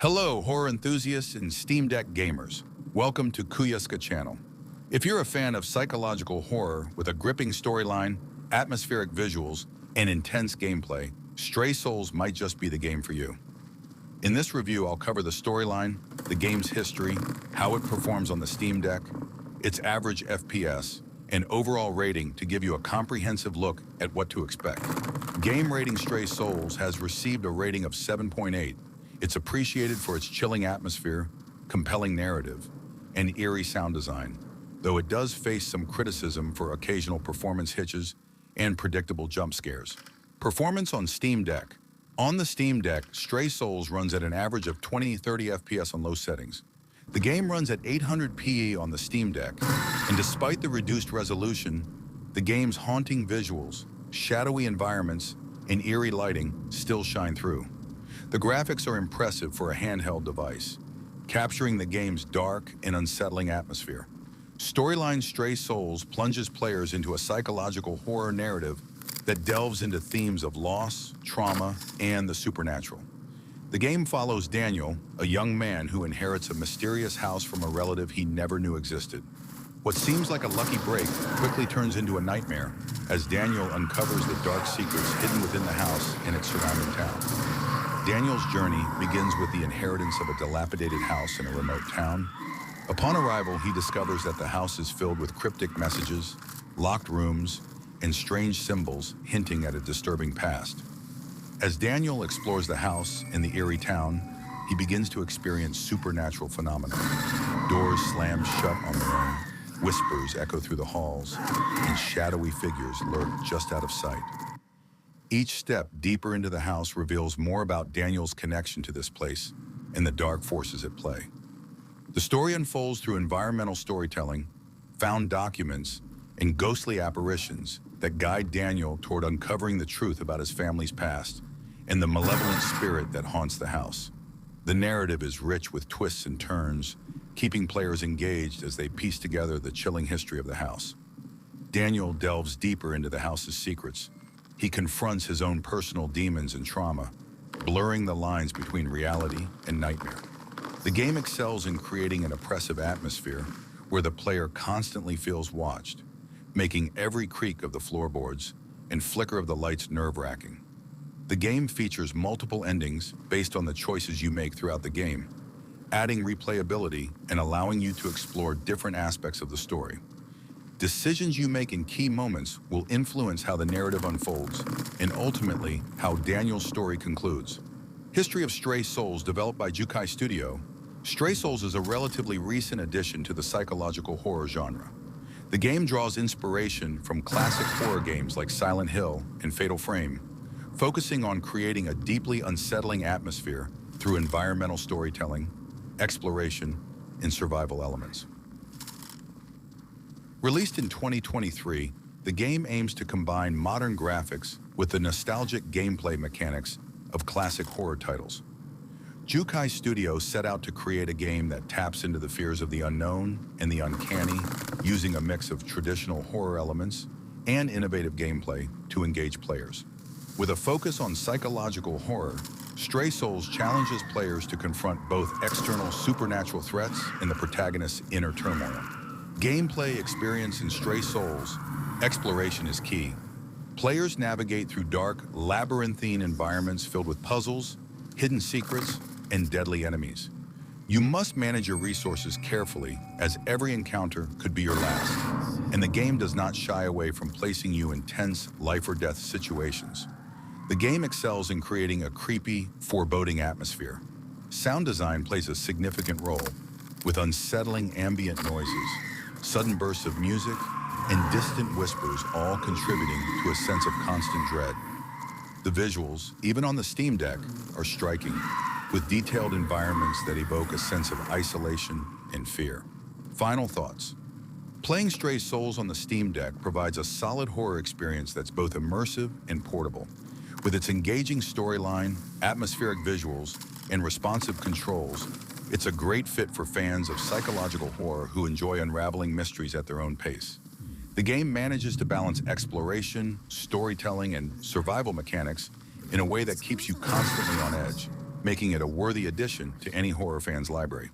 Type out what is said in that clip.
Hello, horror enthusiasts and Steamdeck gamers. Welcome to Kuyaska channel. If you're a fan of psychological horror with a gripping storyline, atmospheric visuals, and intense gameplay, Stray Souls might just be the game for you. In this review, I'll cover the storyline, the game's history, how it performs on the Steam Deck, its average FPS, and overall rating to give you a comprehensive look at what to expect. Game rating Stray Souls has received a rating of 7.8. It's appreciated for its chilling atmosphere, compelling narrative, and eerie sound design, though it does face some criticism for occasional performance hitches and predictable jump scares. Performance on Steam Deck. On the Steam Deck, Stray Souls runs at an average of 20-30 FPS on low settings. The game runs at 800p on the Steam Deck, and despite the reduced resolution, the game's haunting visuals, shadowy environments, and eerie lighting still shine through. The graphics are impressive for a handheld device, capturing the game's dark and unsettling atmosphere. Storyline Stray Souls plunges players into a psychological horror narrative that delves into themes of loss, trauma, and the supernatural. The game follows Daniel, a young man who inherits a mysterious house from a relative he never knew existed. What seems like a lucky break quickly turns into a nightmare as Daniel uncovers the dark secrets hidden within the house and its surrounding town. Daniel's journey begins with the inheritance of a dilapidated house in a remote town. Upon arrival, he discovers that the house is filled with cryptic messages, locked rooms, and strange symbols hinting at a disturbing past. As Daniel explores the house and the eerie town, he begins to experience supernatural phenomena. Doors slam shut on their own, whispers echo through the halls, and shadowy figures lurk just out of sight. Each step deeper into the house reveals more about Daniel's connection to this place and the dark forces at play. The story unfolds through environmental storytelling, found documents, and ghostly apparitions that guide Daniel toward uncovering the truth about his family's past and the malevolent spirit that haunts the house. The narrative is rich with twists and turns, keeping players engaged as they piece together the chilling history of the house. Daniel delves deeper into the house's secrets. He confronts his own personal demons and trauma, blurring the lines between reality and nightmare. The game excels in creating an oppressive atmosphere where the player constantly feels watched, making every creak of the floorboards and flicker of the lights nerve-wracking. The game features multiple endings based on the choices you make throughout the game, adding replayability and allowing you to explore different aspects of the story. Decisions you make in key moments will influence how the narrative unfolds and ultimately how Daniel's story concludes. History of Stray Souls, developed by Jukai Studio. Stray Souls is a relatively recent addition to the psychological horror genre. The game draws inspiration from classic horror games like Silent Hill and Fatal Frame, focusing on creating a deeply unsettling atmosphere through environmental storytelling, exploration, and survival elements. Released in 2023, the game aims to combine modern graphics with the nostalgic gameplay mechanics of classic horror titles. Jukai Studio set out to create a game that taps into the fears of the unknown and the uncanny, using a mix of traditional horror elements and innovative gameplay to engage players. With a focus on psychological horror, Stray Souls challenges players to confront both external supernatural threats and the protagonist's inner turmoil. Gameplay experience in Stray Souls. Exploration is key. Players navigate through dark, labyrinthine environments filled with puzzles, hidden secrets, and deadly enemies. You must manage your resources carefully, as every encounter could be your last, and the game does not shy away from placing you in tense life-or-death situations. The game excels in creating a creepy, foreboding atmosphere. Sound design plays a significant role, with unsettling ambient noises, sudden bursts of music, and distant whispers all contributing to a sense of constant dread. The visuals, even on the Steam Deck, are striking, with detailed environments that evoke a sense of isolation and fear. Final thoughts. Playing Stray Souls on the Steam Deck provides a solid horror experience that's both immersive and portable. With its engaging storyline, atmospheric visuals, and responsive controls, it's a great fit for fans of psychological horror who enjoy unraveling mysteries at their own pace. The game manages to balance exploration, storytelling, and survival mechanics in a way that keeps you constantly on edge. making it a worthy addition to any horror fan's library.